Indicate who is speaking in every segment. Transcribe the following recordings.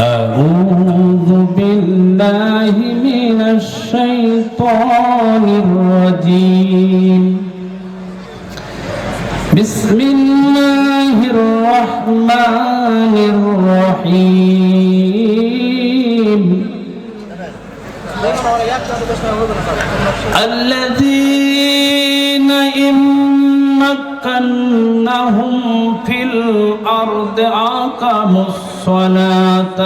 Speaker 1: أعوذ بالله من الشيطان الرجيم بسم الله الرحمن الرحيم الذين إن مكناهم في الأرض أقاموا الصلاة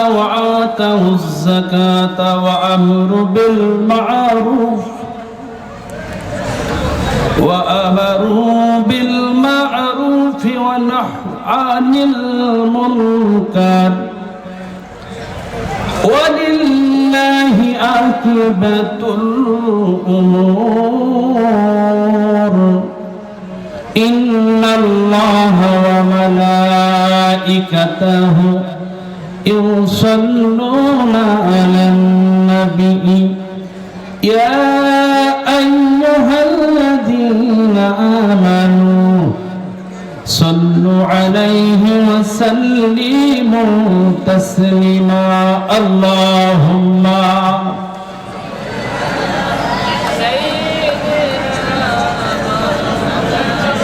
Speaker 1: وآتوا الزكاة وأمروا بالمعروف ونهوا عن المنكر ولله عاقبة الأمور إن الله وملائكته يصلون على النبي يا أيها الذين آمنوا صلوا عليه وسلموا تسليما اللهم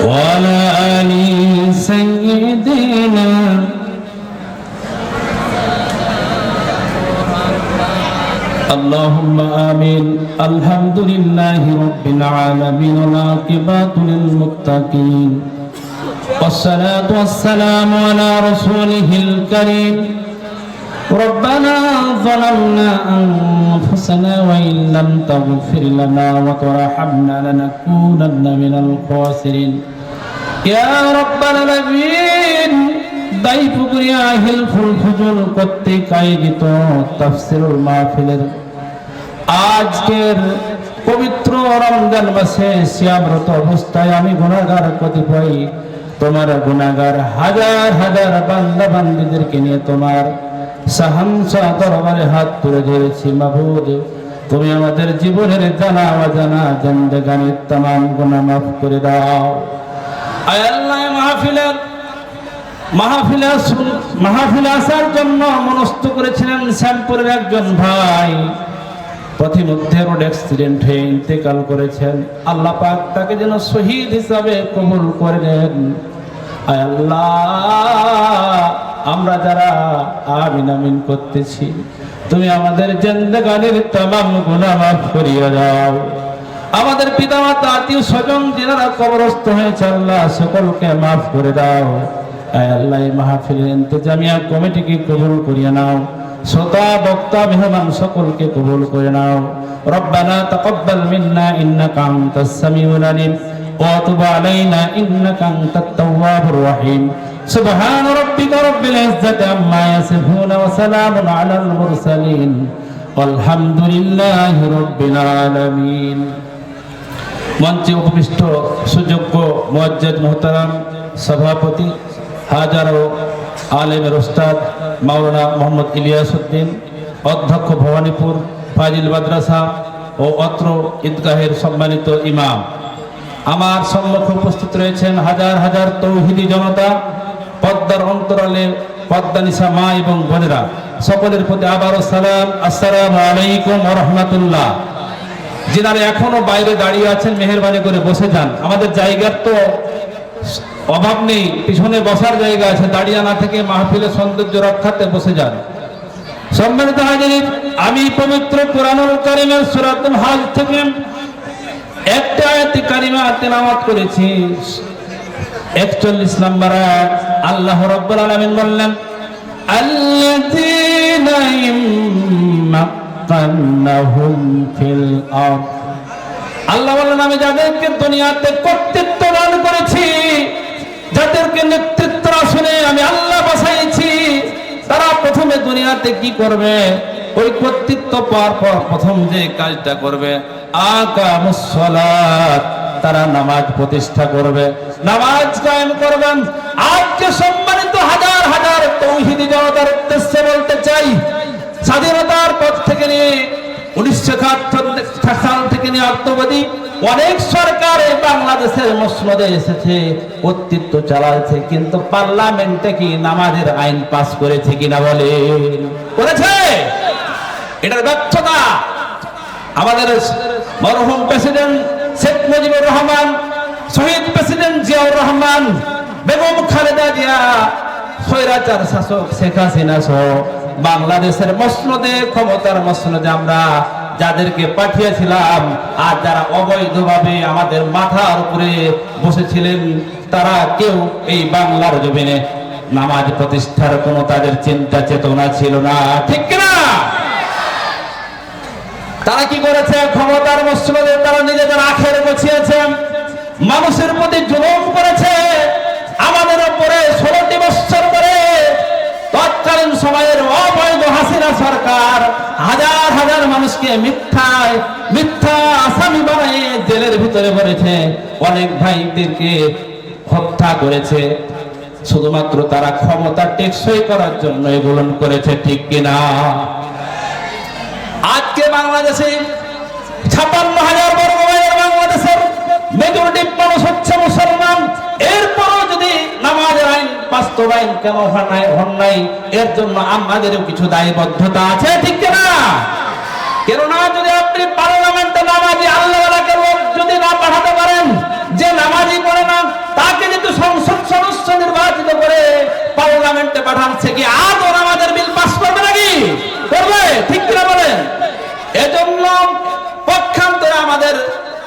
Speaker 1: وعلى آل سيدنا اللهم آمين الحمد لله رب العالمين والعاقبة للمتقين والصلاة والسلام على رسوله الكريم ربنا ظلمنا أنفسنا وإن لم تغفر لنا وترحمنا لنكونن من الخاسرين يا رب العالمين দায়ী পুকুরিয়া হিলফুল ফুজুল কর্তৃক আয়োজিত তাফসীরুল মাহফিলের আজকের পবিত্র রমজান মাসে সিয়ামরত অবস্থায় আমি গুনাহগার কতিপয় তোমার গুনাহগার হাজার হাজার বান্দা বান্দীদেরকে নিয়ে তোমার শাহানশাহ দরবারে হাত তুলে ধরেছি মাবুদ তুমি আমাদের জীবনের জানা অজানা জিন্দেগানির तमाम গুনাহ মাফ করে দাও আয় আল্লাহ মাহফিলে আসার জন্য মনস্থ করেছিলেন শ্যামপুরের একজন ভাই পথিমধ্যে রোড অ্যাক্সিডেন্ট হয়ে ইন্তেকাল করেছেন আল্লাহ পাক তাকে যেন শহীদ হিসাবে কবুল করে নেন আয় আল্লাহ আমরা যারা আমিন আমিন করতেছি তুমি আমাদের জিন্দেগানির तमाम গুনাহ মাফ করিয়ে দাও আমাদের পিতামাতা আত্মীয় স্বজন যারা কবরস্থ হয়েছে আল্লাহ সকলকে মাফ করে দাও আয় আল্লাহ এই মাহফিলের ইন্তজামিয়া কমিটিকে কবুল করিয়ে নাও শ্রোতা বক্তা মেহমান সকলকে কবুল করে নাও রব্বানা তাকাব্বাল মিন্না ইন্নাকা আনতাস সামিউল আলিম ওয়া তুব আলাইনা ইন্নাকা আনতাত তাওয়াবুর রহিম সুবহান রাব্বিকা রাব্বিল ইজ্জাতি আম্মা ইয়াসিফুন ওয়া সালামুন আলাল মুরসালিন আলহামদুলিল্লাহি রাব্বিল আলামিন মঞ্চে উপবিষ্ট সুযোগ্য মুআজ্জাজ মুহতারাম সভাপতি হাজারো আলেমের ওস্তাদ মাওলানা মোহাম্মদ ইলিয়াস উদ্দিন অধ্যক্ষ ভবানীপুর ফাজিল মাদ্রাসা ও অত্র ঈদগাহের সম্মানিত ইমাম আমার সম্মুখে উপস্থিত রয়েছেন হাজার হাজার তৌহিদি জনতা পদ্মার অন্তরালে পদ্মানিসা মা এবং বোনেরা সকলের প্রতি আবারও সালাম আসসালামু আলাইকুম ওয়া রাহমাতুল্লাহ যিনারা এখনো বাইরে দাঁড়িয়ে আছেন মেহেরবানি করে বসে যান আমাদের জায়গার তো অভাব নেই পিছনে বসার জায়গা আছে দাঁড়িয়ে না থেকে মাহফিলের সৌন্দর্য রক্ষাতে বসে যান সম্মানিত হাজিরিন আমি পবিত্র কোরআনুল কারীমের সূরাতুল হজ থেকে একটা আয়াত কারিমা তেলাওয়াত করেছি 41 নম্বর আয়াত আল্লাহ রাব্বুল আলামিন বললেন আল্লাযীনা ইম্মাক্কানাহুম ফিল আরদ আল্লাহ বললেন আমি যাদেরকে দুনিয়াতে কর্তৃত্ব দান করেছি যাদেরকে নেতৃত্ব আসনে আমি আল্লাহ বসাইছি তারা প্রথমে দুনিয়াতে কি করবে ওই কর্তৃত্ব পাওয়ার পর প্রথম যে কাজটা করবে আকামুস সালাত তারা নামাজ প্রতিষ্ঠা করবে নামাজ কায়েম করবেন আজকে সম্মানিত হাজার হাজার তৌহিদি জনতার উদ্দেশ্যে বলতে চাই স্বাধীনতার পর থেকে নিয়ে 1971 সাল থেকে নিয়ে অদ্যাবধি অনেক সরকার এই বাংলাদেশে সরকারের মসনদে এসেছে, কর্তৃত্ব চালাচ্ছে, কিন্তু পার্লামেন্টে কি নামাজের আইন পাস করেছে কিনা বলে? করেছে? এটার ব্যর্থতা। আমাদের মরহুম প্রেসিডেন্ট শেখ মুজিবুর রহমান, শহীদ প্রেসিডেন্ট জিয়াউর রহমান, বেগম খালেদা জিয়া, স্বৈরাচার শাসক শেখ হাসিনা সহ বাংলাদেশের মসনদে, ক্ষমতার মসনদে আমরা যাদেরকে পাঠিয়েছিলাম আর যারা অবৈধভাবে আমাদের মাথার উপরে বসেছিলেন, তারা কেউ এই বাংলার জমিনে নামাজ প্রতিষ্ঠার কোনো তাদের চিন্তা চেতনা ছিল না, ঠিক কিনা? তারা কি করেছে? ক্ষমতার মসনদে তারা নিজেদের আখের গোছিয়েছে, মানুষের প্রতি জুলুম করেছে। আমাদের উপরে 16টি বছর করে তৎকালীন সময়ের অবৈধ হাসিনা সরকার হাজার হাজার মানুষকে মিথ্যা আসামি বানিয়ে জেলের ভিতরে ভরেছে, অনেক ভাইদেরকে হত্যা করেছে। শুধুমাত্র তারা ক্ষমতা টেকসই করার জন্য এগুলো করেছে, ঠিক কিনা? আজকে বাংলাদেশে 56,000 বর্গ মাইলের বাংলাদেশের মেজরিটি মানুষ হচ্ছে মুসলমান। এরপরও যদি নামাজের আইন বাস্তবায়ন কেন হন নাই, এর জন্য আমাদেরও কিছু দায়বদ্ধতা আছে, ঠিক কিনা? কেননা যদি আপনি পার্লামেন্টে নামাজি আল্লাহওয়ালাকে লোক যদি না পাঠাতে পারেন, যে নামাজি পড়ে না তাকে যদি সংসদ সদস্য নির্বাচিত করে পার্লামেন্টে পাঠান, সে কি আদৌ নামাজের বিল পাস করবে নাকি? করবে, ঠিক কিনা বলেন? এজন্য পক্ষান্তরে আমাদের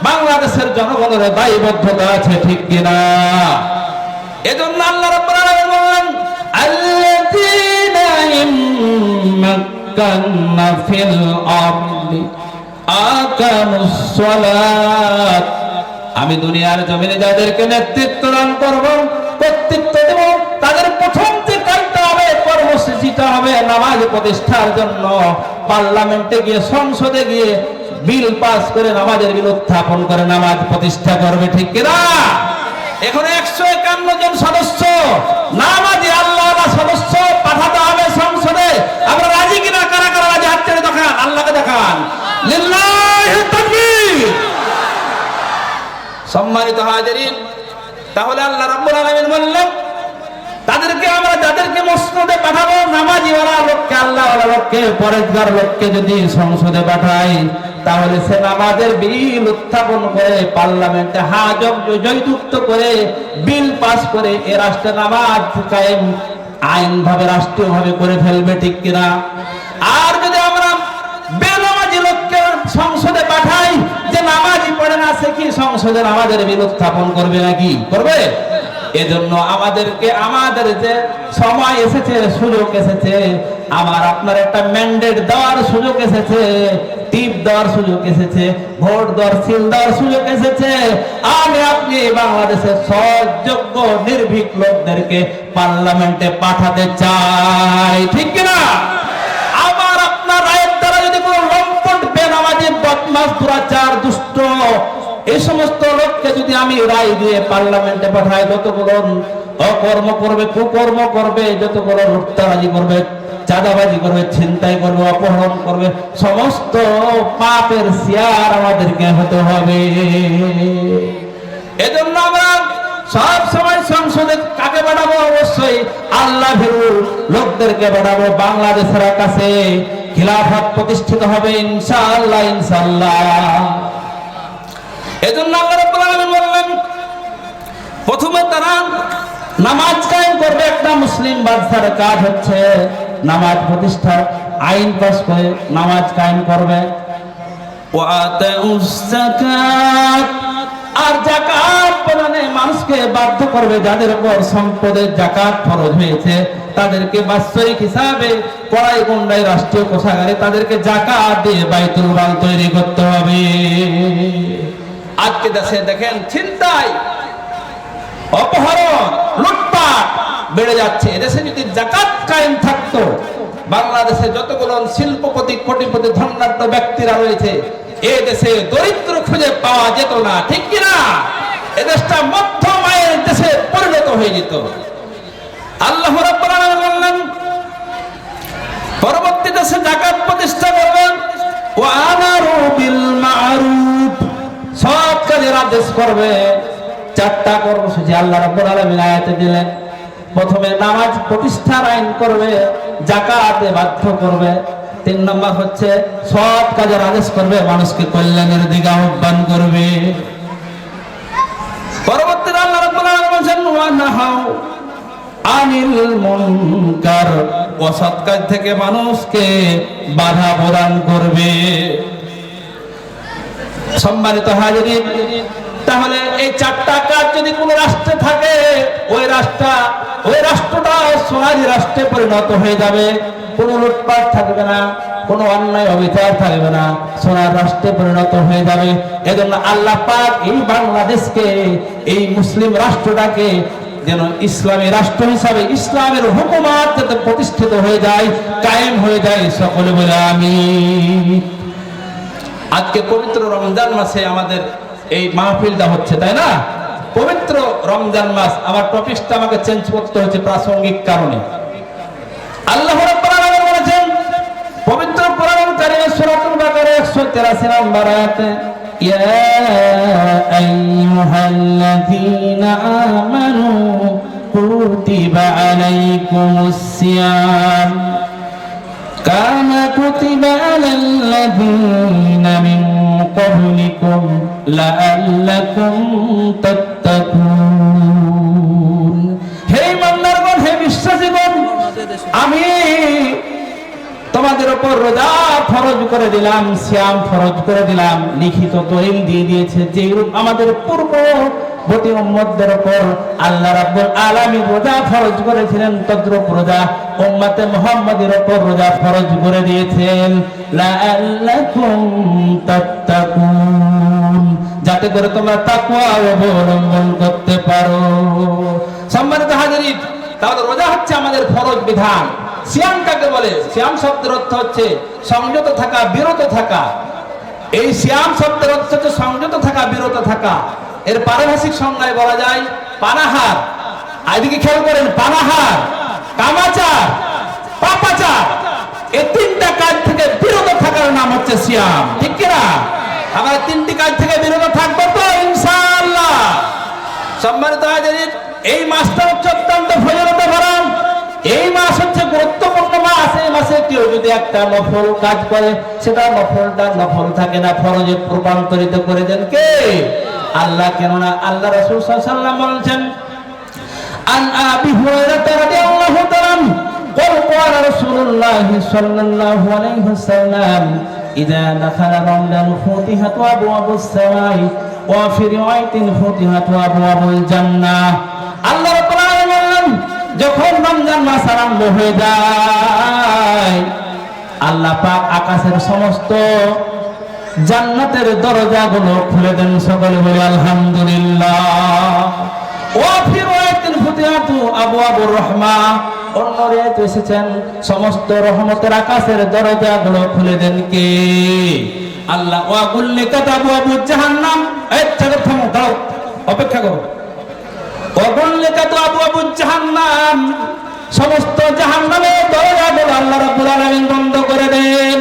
Speaker 1: বাংলাদেশের জনগণের দায়বদ্ধতা আছে, ঠিক কিনা? এজন্য আল্লাহ রাব্বুল আলামিন বললেন, আল্লাযীনা ইম্মাক্কান্না ফিল আরদি আকামুস সালাত, আমি দুনিয়ার জমিনে যাদেরকে নেতৃত্ব দান করব, কর্তৃত্ব দেব, তাদের প্রথম যে কাজটা হবে, কর্মসূচিটা হবে নামাজ প্রতিষ্ঠার জন্য পার্লামেন্টে গিয়ে, সংসদে গিয়ে বিল পাস করে নামাজের বিল উত্থাপন করে নামাজ প্রতিষ্ঠা করবে, ঠিক কিনা? এখন 151 জন সদস্য নামাজি আল্লাহওয়ালা সদস্য পাঠাতে হবে সংসদে। আমরা রাজি কিনা? কারা কারা রাজি? হাত ছেড়ে দেখান, আল্লাহকে দেখান। লিল্লাহি তাকবীর। সম্মানিত হাজিরিন, তাহলে আল্লাহ রাব্বুল আলামিন বললেন, তাদেরকে আমরা যাদেরকে মসনদে পাঠাবো, নামাজিওয়ালা লোককে, আল্লাহওয়ালা লোককে, পরেজগার লোককে যদি সংসদে পাঠাই, তাহলে সে নামাজের বিল উত্থাপন করে পার্লামেন্টে জয়যুক্ত করে বিল পাস করে এ রাষ্ট্রে নামাজ কায়েম আইনভাবে রাষ্ট্রীয়ভাবে করে ফেলবে, ঠিক কিনা? আর যদি আমরা বেনামাজি লোককে সংসদে পাঠাই, যে নামাজি পড়ে না, সে কি সংসদে নামাজের বিল উত্থাপন করবে নাকি? করবে? এজন্য আমাদেরকে, আমাদের যে সময় এসেছে, সুযোগ এসেছে, আমার আপনার একটা ম্যান্ডেট দেওয়ার সুযোগ এসেছে, টিপ দেওয়ার সুযোগ এসেছে, ভোট দেওয়ার সিল দেওয়ার সুযোগ এসেছে। আমি আপনি বাংলাদেশের সৎযোগ্য নির্ভীক লোকদেরকে পার্লামেন্টে পাঠাতে চাই, ঠিক কিনা? আমার আপনার রায়ের দ্বারা যদি কোনো লম্পট, বেনামাজি, বদমাশ, দুরাচার, দুষ্ট এই সমস্ত লোককে যদি আমি রায় দিয়ে পার্লামেন্টে পাঠাই, যতগুলো অকর্ম করবে, কুকর্ম করবে, যতগুলো লুটতরাজি করবে, চাঁদাবাজি করবে, ছিনতাই করবে, অপহরণ করবে, সমস্ত পাপের শিয়ার আমাদেরকে হতে হবে। এজন্য আমরা সব সময় সংসদে কাকে পাঠাবো? অবশ্যই আল্লাহ ভীরু লোকদেরকে পাঠাবো। বাংলাদেশের কাছে খিলাফত প্রতিষ্ঠিত হবে ইনশাআল্লাহ, ইনশাআল্লাহ। এজন্য আল্লাহ রাব্বুল আলামিন বললেন, প্রথমে তারা নামাজ কায়েম করবে। একটা মুসলিম বাদশার কাজ হচ্ছে নামাজ প্রতিষ্ঠা, আইন পাস করে নামাজ কায়েম করবে। ওয়াতাউস যাকাত, আর যাকাত প্রদানে মানুষকে বাধ্য করবে। যাদের উপর সম্পদের যাকাত ফরজ হয়েছে, তাদেরকে বাৎসরিক হিসাবে কড়াই গন্ডায় রাষ্ট্রীয় কোষাগারে তাদেরকে যাকাত দিয়ে বাইতুল মাল তৈরি করতে হবে। আজকে দেশে দেখেন ছিনতাই, অপহরণ, লুটপাট বেড়ে যাচ্ছে। এদেশে যদি যাকাত কায়েম থাকতো, বাংলাদেশে যতগুলো শিল্পপতি, কোটিপতি, ধনাঢ্য ব্যক্তিরা রয়েছে, এই দেশে দরিদ্র খুঁজে পাওয়া যেত না, ঠিক কিনা? এদেশটা মধ্যম আয়ের দেশে পরিণত হয়ে যেত। আল্লাহ রাব্বুল আলামিন বললেন, পরবর্তী দেশে যাকাত প্রতিষ্ঠা করবেন। ওয়া আমারু বিল মারুফ, সৎ কাজের আদেশ করবে। চারটা কর্মসূচি আল্লাহ রাব্বুল আলামিন আয়াতে দিলেন। প্রথমে নামাজ প্রতিষ্ঠার আইন করবে, যাকাতে বাধ্য করবে। 3 নম্বর হচ্ছে সৎ কাজের আদেশ করবে, মানুষকে কল্যাণের দিকে আহ্বান করবে। পরবর্তীতে আল্লাহ রাব্বুল আলামিন বলেন ওয়া নাহাউ আনিল মুনকার, অসৎ কাজ থেকে মানুষকে বাধা প্রদান করবে। সম্মানিত হাজিরিন, তাহলে এই চারটা কাজ যদি কোনো রাষ্ট্রে থাকে, ওই রাষ্ট্রটা সোনালী রাষ্ট্রে পরিণত হয়ে যাবে। কোনো লুটপাট থাকবে না, কোনো অন্যায় অবিচার থাকবে না, সোনার রাষ্ট্রে পরিণত হয়ে যাবে। এজন্য আল্লাহ পাক এই বাংলাদেশকে, এই মুসলিম রাষ্ট্রটাকে যেন ইসলামী রাষ্ট্র হিসাবে ইসলামের হুকুমত যাতে প্রতিষ্ঠিত হয়ে যায়, কায়েম হয়ে যায়, সকলে বলে আমিন। আজকে পবিত্র রমজান মাসে আমাদের এই মাহফিলটা হচ্ছে, তাই না? পবিত্র রমজান মাস। আমার টপিকটা আমাকে চেঞ্জ করতে হচ্ছে প্রাসঙ্গিক কারণে। আল্লাহ রাব্বুল আলামিন বলেছেন পবিত্র কোরআনুল কারীমে সূরাতুল বাকারা 183 নম্বর আয়াতে, ইয়া আইয়ুহাল্লাযীনা আমানু কুতিবা আলাইকুমুস সিয়াম কামা কুতিবা আলাল্লাযীনা মিন ক্বাবলিকুম লাআল্লাকুম তাত্তাকুন। হে ইমানদারগণ, হে বিশ্বাসীগণ, আমি তোমাদের উপর রোজা ফরজ করে দিলাম, সিয়াম ফরজ করে দিলাম, লিখিত দলিল দিয়ে দিয়েছে যেরূপ আমাদের পূর্ববর্তী উম্মতদের উপর আল্লাহ রাব্বুল আলামিন রোজা ফরজ করেছিলেন, তদ্রূপ রোজা উম্মতে মুহাম্মাদের উপর রোজা ফরজ করে দিয়েছেন লাআল্লাকুম তাত্তাকুন, যাতে করে তোমরা তাকওয়া অবলম্বন করতে পারো। সম্মানিত হাজিরিন, তাহলে রোজা হচ্ছে আমাদের ফরজ বিধান। সিয়াম কাকে বলে? সিয়াম শব্দের অর্থ হচ্ছে সংযত থাকা, বিরত থাকা। এই সিয়াম শব্দের অর্থ হচ্ছে সংযত থাকা, বিরত থাকা। এর পারিভাষিক সংজ্ঞায় বলা যায় পানাহার। এদিকে খেয়াল করেন, পানাহার, কামাচার, পাপাচার, এই তিনটা কাজ থেকে বিরত থাকার নাম হচ্ছে সিয়াম, ঠিক কিনা? আমরা তিনটি কাজ থেকে বিরত থাকবো তো ইনশাআল্লাহ। সম্মানিত হাজিরিন, এই মাসটা হচ্ছে অত্যন্ত ফজিলতে ভরা। এই মাস হচ্ছে গুরুত্বপূর্ণ মাস। এই মাসে কেউ যদি একটা নফল কাজ করে, সেটা নফলটা নফল থাকে না, ফরজে রূপান্তরিত করে দেন কে? আল্লাহ। কেননা আল্লাহ রাসূল সাল্লাল্লাহু আলাইহি ওয়াসাল্লাম বলেছেন, আন আবি হুরায়রা রাদিয়াল্লাহু তাআলা قال قال رسول الله صلى الله عليه وسلم إذا دخل رمضان فتحت أبواب السماء وفي رواية فتحت أبواب الجنة। আল্লাহ রাব্বুল আলামিন যখন রমজান মাস আরম্ভ হয়ে যায়, আল্লাহ পাক আকাশের সমস্ত জান্নাতের দরজাগুলো খুলে দেন, সকলে বলে আলহামদুলিল্লাহ। ওয়া ফি রাওয়ায়াতিন ফুতিহাতু আবওয়াবুর রাহমা, অন্য রাওয়ায়াতে এসেছেন সমস্ত রহমতের আকাশের দরজাগুলো খুলে দেন কে? আল্লাহ। ওয়া গুল্লিকাত আবওয়াবুজ জাহান্নাম, এই থামো, দাও, অপেক্ষা করো। ওয়াগুল্লিকাত আবওয়াবুজ জাহান্নাম, সমস্ত জাহান্নামের দরজাগুলো আল্লাহ রাব্বুল আলামিন বন্ধ করে দেন।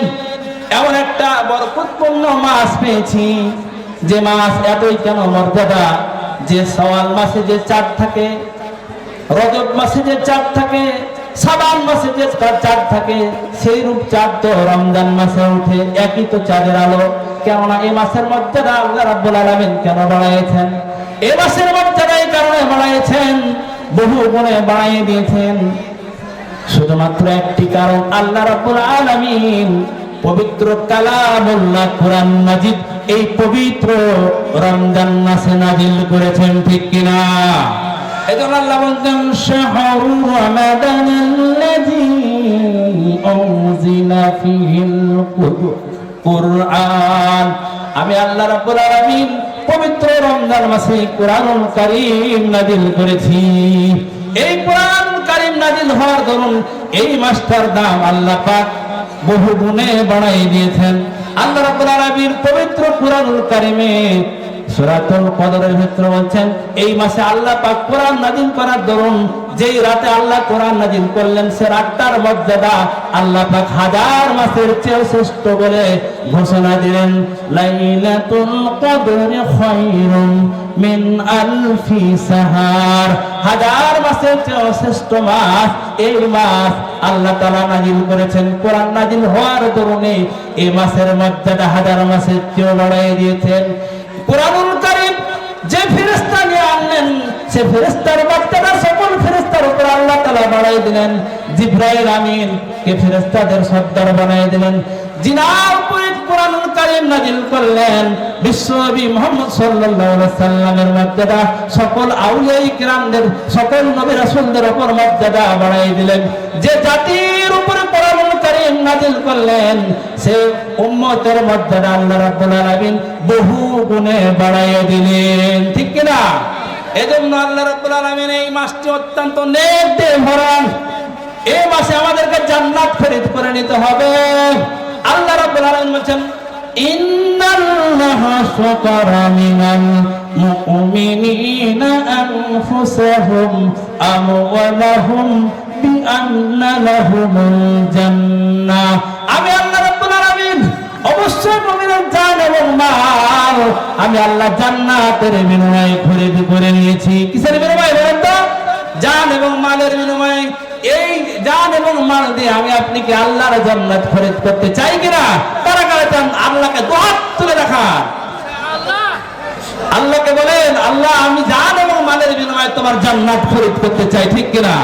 Speaker 1: এমন একটা বরকতপূর্ণ মাস পেয়েছি, যে মাস এতই কেন মর্যাদা, যে শাওয়াল মাসে যে চাঁদ থাকে, রজব মাসে যে চাঁদ থাকে, শাবান মাসে যে চাঁদ থাকে, সেই রূপ চাঁদ তো রমজান মাসে উঠে, একই তো চাঁদের আলো। কেননা এই মাসের মর্যাদা আল্লাহ রাব্বুল আলামিন কেন বাড়াইছেন? এই মাসের মর্যাদা এই কারণে বাড়াইছেন, বহু গুণে বাড়াইয়ে দিয়েছেন। শুধুমাত্র একটি কারণ, আল্লাহ রাব্বুল আলামিন পবিত্র কালামুল্লাহ কোরআন মাজিদ এই পবিত্র রমজান মাসে নাজিল করেছেন, ঠিক কিনা? এজন্য আল্লাহ বলতেন, শাহরু রমাদানাল্লাযী উনজিলা ফীহিল কুরআন। আমি আল্লাহ রাব্বুল আলামিন পবিত্র রমজান মাসে কোরআনুল কারীম নাজিল করেছি। এই কোরআন কারীম নাজিল হওয়ার দরুন এই মাসটার দাম আল্লাহ পাক বহু গুণে বাড়াই দিয়েছেন। আল্লাহ রাব্বুল আলামিন পবিত্র কোরআনুল কারীমে সূরাতুল কদরের ভিতরে বলছেন, এই মাসে আল্লাহ পাক কোরআন নাজিল করার দরুন যেই রাতে আল্লাহ কোরআন নাযিল করলেন সে রাতটার মর্যাদা আল্লাহ পাক হাজার মাসের চেয়ে শ্রেষ্ঠ বলে ঘোষণা দিলেন, লাইলাতুল কদরি খায়রুম মিন আলফি সাহার। হাজার মাসের চেয়ে শ্রেষ্ঠ মাস এই মাস আল্লাহ তাআলা নাযিল করেছেন। কোরআন নাযিল হওয়ার দরুনে এই মাসের মর্যাদা হাজার মাসের চেয়ে বাড়িয়ে দিয়েছেন। কোরআনুল কারীম যে ফেরেশতা নিয়ে আনলেন সে ফেরেশতার মর্যাদা সকল ফেরেশতার উপর আল্লাহ তাআলা বাড়িয়ে দিলেন। জিবরাইল আমিন কে ফেরেশতাদের সর্দার বানিয়ে দিলেন। জিনার উপরে কোরআনুল কারীম নাযিল করলেন। বিশ্বনবী মুহাম্মদ সাল্লাল্লাহু আলাইহি সাল্লামের মর্যাদা সকল আউলিয়া কিরামদের সকল নবী রাসূলদের উপর মর্যাদা বাড়িয়ে দিলেন। যে জাতির উপরে কোরআনুল কারীম নাযিল করলেন সে উম্মতের মর্যাদা আল্লাহ রাব্বুল আলামিন বহু গুণে বাড়াইয়া দিলেন, ঠিক কি না? এজন্য আল্লাহ রাব্বুল আলামিন এই মাসটি অত্যন্ত নেক দিয়ে ভরা। এই মাসে আমাদেরকে জান্নাত খরিদ করে নিতে হবে। আল্লাহ রাব্বুল আলামিন বলেন, ইন্নাল্লাহা শাকারা মিনাল মুমিনিনা আনফুসাহুম আমওয়ালাহুম বিআন্না লাহুমুল জান্নাহ। আমি আল্লাহ রাব্বুল আলামিন অবশ্যই মুমিনের জান এবং মাল আমি আল্লাহ জান্নাতের বিনিময়ে খরিদ করে নিয়েছি। কিসের বিনিময়ে বলেন তো? জান এবং মালের বিনিময়ে। এই জান এবং মাল দিয়ে আমি আপনি কি আল্লাহর জান্নাত খরিদ করতে চাই কিনা? কারা কারা চান? আল্লাহকে দুহাত তুলে দেখান। আল্লাহকে বলেন, আল্লাহ আমি জান এবং মালের বিনিময়ে তোমার জান্নাত খরিদ করতে চাই, ঠিক কিনা?